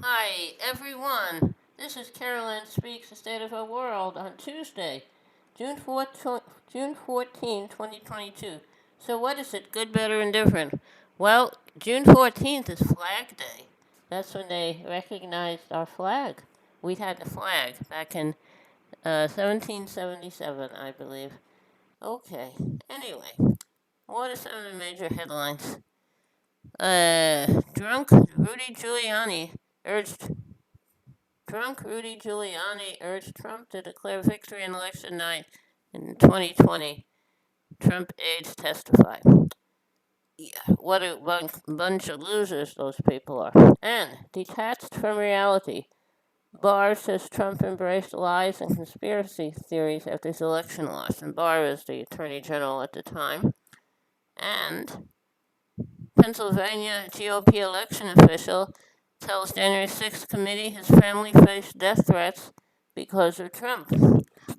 Hi, everyone. This is Carolyn Speaks the State of Our World on Tuesday, June 14, 2022. So, what is it? Good, better, and different? Well, June 14th is Flag Day. That's when they recognized our flag. We had the flag back in 1777, I believe. Okay. Anyway, what are some of the major headlines? Drunk Rudy Giuliani urged urged Trump to declare victory on election night in 2020. Trump aides testify. Yeah, what a bunch of losers those people are. And detached from reality, Barr says Trump embraced lies and conspiracy theories after his election loss. And Barr was the attorney general at the time. And Pennsylvania GOP election official tells January 6th committee his family faced death threats because of Trump.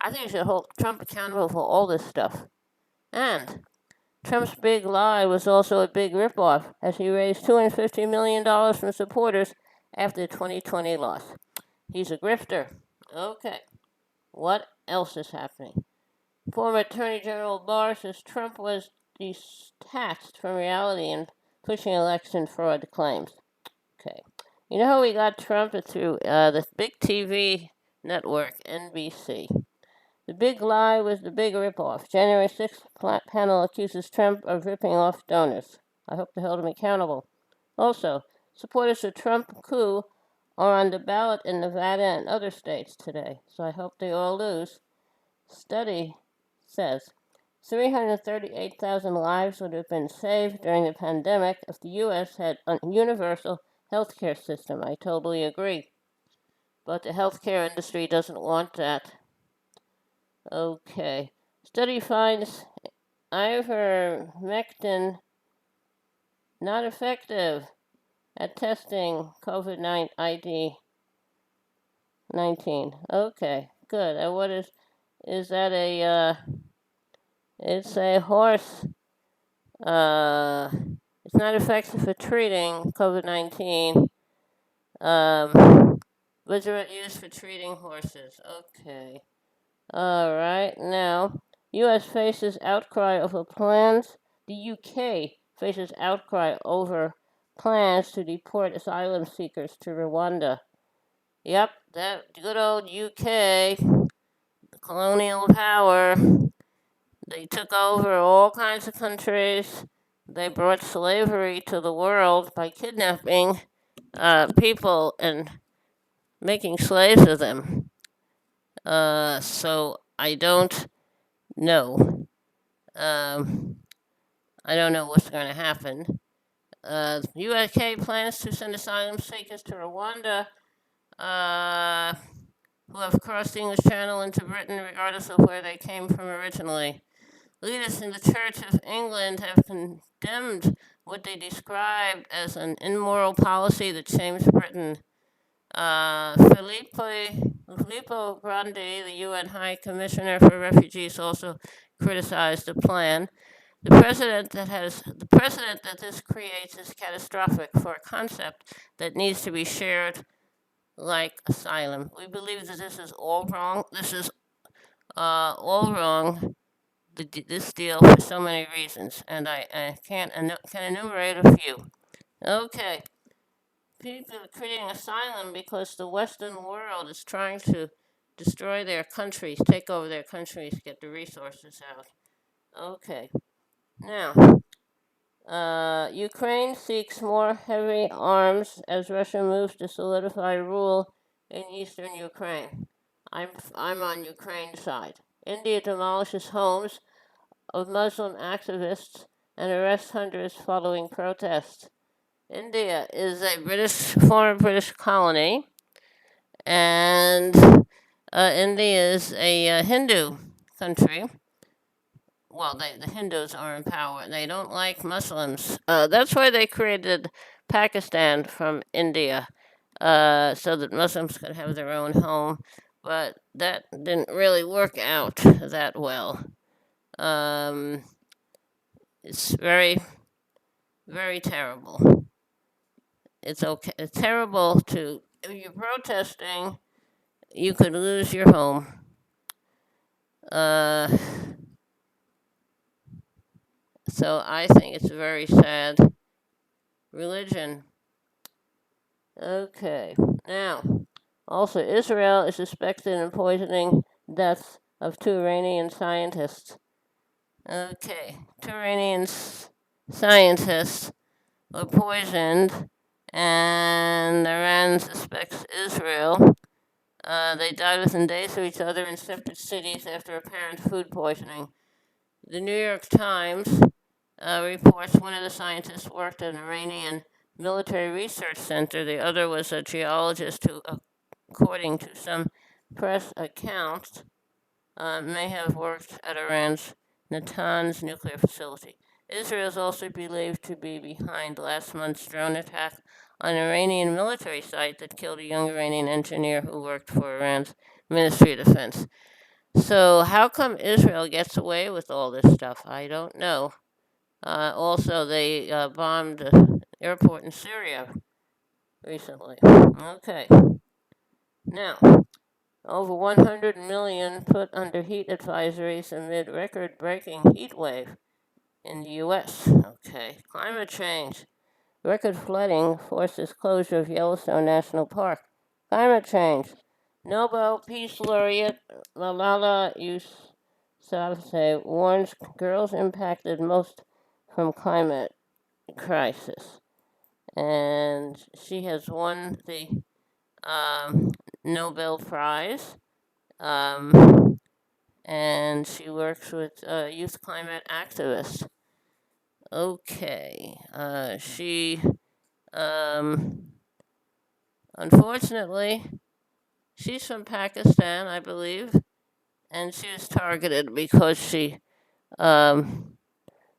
I think you should hold Trump accountable for all this stuff. And Trump's big lie was also a big ripoff, as he raised $250 million from supporters after the 2020 loss. He's a grifter. Okay, what else is happening? Former Attorney General Barr says Trump was detached from reality and pushing election fraud claims. Okay. You know how we got Trump through the big TV network, NBC. The big lie was the big ripoff. January 6th panel accuses Trump of ripping off donors. I hope they hold him accountable. Also, supporters of Trump coup are on the ballot in Nevada and other states today, so I hope they all lose. Study says 338,000 lives would have been saved during the pandemic if the U.S. had a universal healthcare system. I totally agree. But the healthcare industry doesn't want that. Okay. Study finds ivermectin not effective at testing COVID-19. Okay, good. And what is that it's a horse, uh, it's not effective for treating COVID-19. Was it used for treating horses? Okay. All right. Now, U.S. faces outcry over plans. The U.K. faces outcry over plans to deport asylum seekers to Rwanda. Yep, that good old UK, the colonial power. They took over all kinds of countries. They brought slavery to the world by kidnapping people and making slaves of them. So I don't know. I don't know what's going to happen. UK plans to send asylum seekers to Rwanda uh, who have crossed the English Channel into Britain regardless of where they came from originally. Leaders in the Church of England have condemned what they described as an immoral policy that shames Britain. Filippo Grandi, the UN High Commissioner for Refugees, also criticized the plan. The precedent that this creates is catastrophic for a concept that needs to be shared like asylum. We believe that this is all wrong. This is all wrong. This deal for so many reasons, and I can enumerate a few. Okay, people are creating asylum because the Western world is trying to destroy their countries, take over their countries, get the resources out. Okay, now Ukraine seeks more heavy arms as Russia moves to solidify rule in eastern Ukraine. I'm on Ukraine's side. India demolishes homes of Muslim activists and arrests hundreds following protests. India is a former British colony, and India is a Hindu country. Well, the Hindus are in power. They don't like Muslims. That's why they created Pakistan from India, so that Muslims could have their own home. But that didn't really work out that well. Um, it's very, very terrible. It's okay. It's terrible to if you're protesting, you could lose your home. So I think it's a very sad religion. Okay, now, also Israel is suspected in poisoning deaths of two Iranian scientists. Okay, two Iranian scientists were poisoned, and Iran suspects Israel. They died within days of each other in separate cities after apparent food poisoning. The New York Times reports one of the scientists worked at an Iranian military research center. The other was a geologist who, according to some press accounts, may have worked at Iran's Natanz nuclear facility. Israel is also believed to be behind last month's drone attack on an Iranian military site that killed a young Iranian engineer who worked for Iran's Ministry of Defense. So, how come Israel gets away with all this stuff? I don't know. Also, they bombed an airport in Syria recently. Okay. Now, over 100 million put under heat advisories amid record-breaking heat wave in the U.S. Okay. Climate change. Record flooding forces closure of Yellowstone National Park. Climate change. Nobel Peace Laureate Malala Yousafzai warns girls impacted most from climate crisis. And she has won the Nobel Prize. And she works with youth climate activists. Okay. Um, Unfortunately, she's from Pakistan, I believe, and she was targeted because she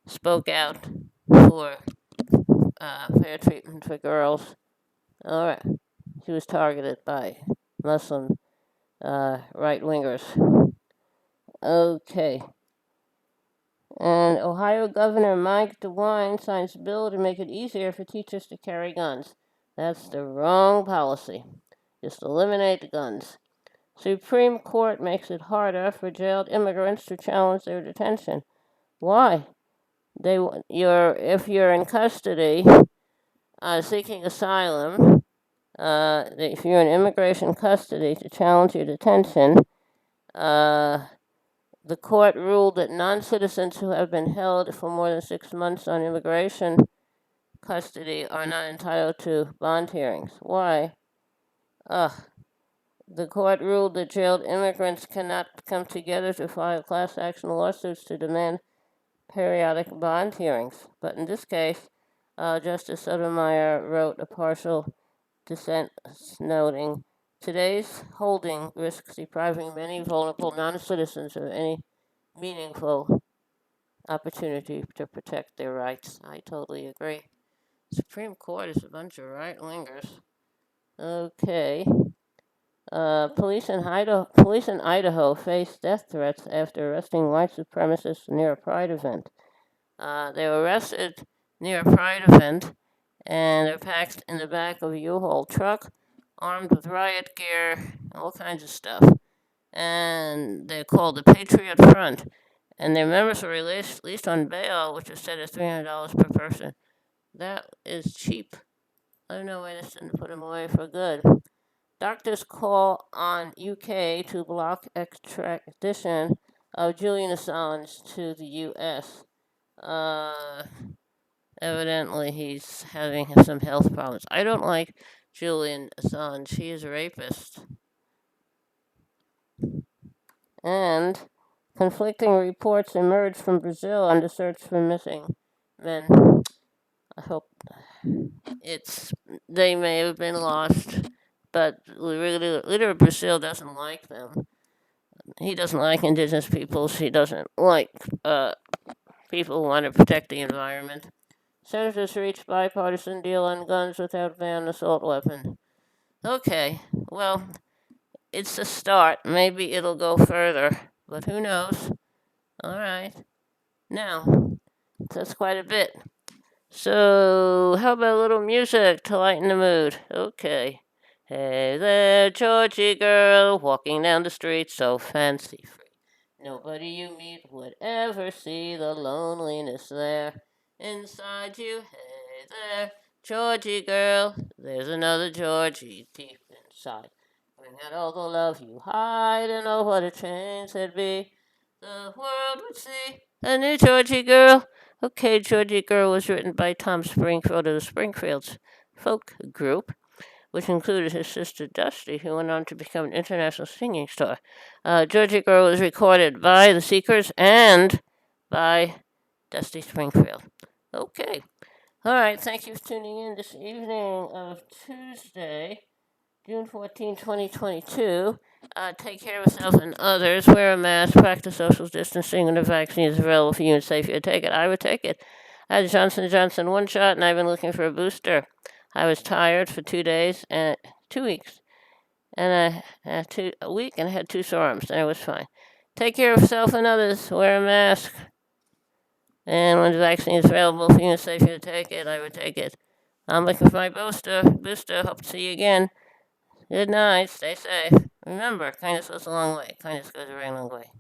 spoke out for fair treatment for girls. All right, she was targeted by Muslim right wingers. Okay. And Ohio Governor Mike DeWine signs bill to make it easier for teachers to carry guns. That's the wrong policy. Just eliminate the guns. Supreme Court makes it harder for jailed immigrants to challenge their detention. Why? If you're in custody seeking asylum, if you're in immigration custody to challenge your detention, the court ruled that non-citizens who have been held for more than 6 months on immigration custody are not entitled to bond hearings. Why? The court ruled that jailed immigrants cannot come together to file class action lawsuits to demand periodic bond hearings. But in this case, Justice Sotomayor wrote a partial dissent noting, today's holding risks depriving many vulnerable non-citizens of any meaningful opportunity to protect their rights. I totally agree. Supreme Court is a bunch of right-wingers. Okay. Police in Idaho face death threats after arresting white supremacists near a pride event. They were arrested near a pride event, and they're packed in the back of a U-Haul truck, armed with riot gear, all kinds of stuff. And they're called the Patriot Front. And their members were released on bail, which is set at $300 per person. That is cheap. I don't know why this didn't put them away for good. Doctors call on UK to block extradition of Julian Assange to the US. Evidently, he's having some health problems. I don't like Julian Assange. He is a rapist. And conflicting reports emerge from Brazil on the search for missing men. I hope they may have been lost, but leader of Brazil doesn't like them. He doesn't like indigenous peoples. He doesn't like people who want to protect the environment. Senators reach bipartisan deal on guns without ban assault weapon. Okay, well, it's a start. Maybe it'll go further, but who knows? All right. Now, that's quite a bit. So, how about a little music to lighten the mood? Okay. Hey there, Georgie girl, walking down the street so fancy free. Nobody you meet would ever see the loneliness there inside you. Hey there, Georgie girl, there's another Georgie deep inside. Bring out all the love you hide, and oh, what a change there'd be. The world would see a new Georgie girl. Okay, Georgie Girl was written by Tom Springfield of the Springfields folk group, which included his sister Dusty, who went on to become an international singing star. Georgia Girl was recorded by The Seekers and by Dusty Springfield. Okay. All right. Thank you for tuning in this evening of Tuesday, June 14, 2022. Take care of yourself and others. Wear a mask. Practice social distancing. When the vaccine is available for you and safe for you to take it, I would take it. I had Johnson & Johnson one shot, and I've been looking for a booster. I was tired for 2 days and 2 weeks, and I had a week, and I had two sore arms, and I was fine. Take care of yourself and others. Wear a mask. And when the vaccine is available for you and safe for you to take it, I would take it. I'm looking for my booster. Hope to see you again. Good night. Stay safe. Remember, kindness goes a long way. Kindness goes a very long way.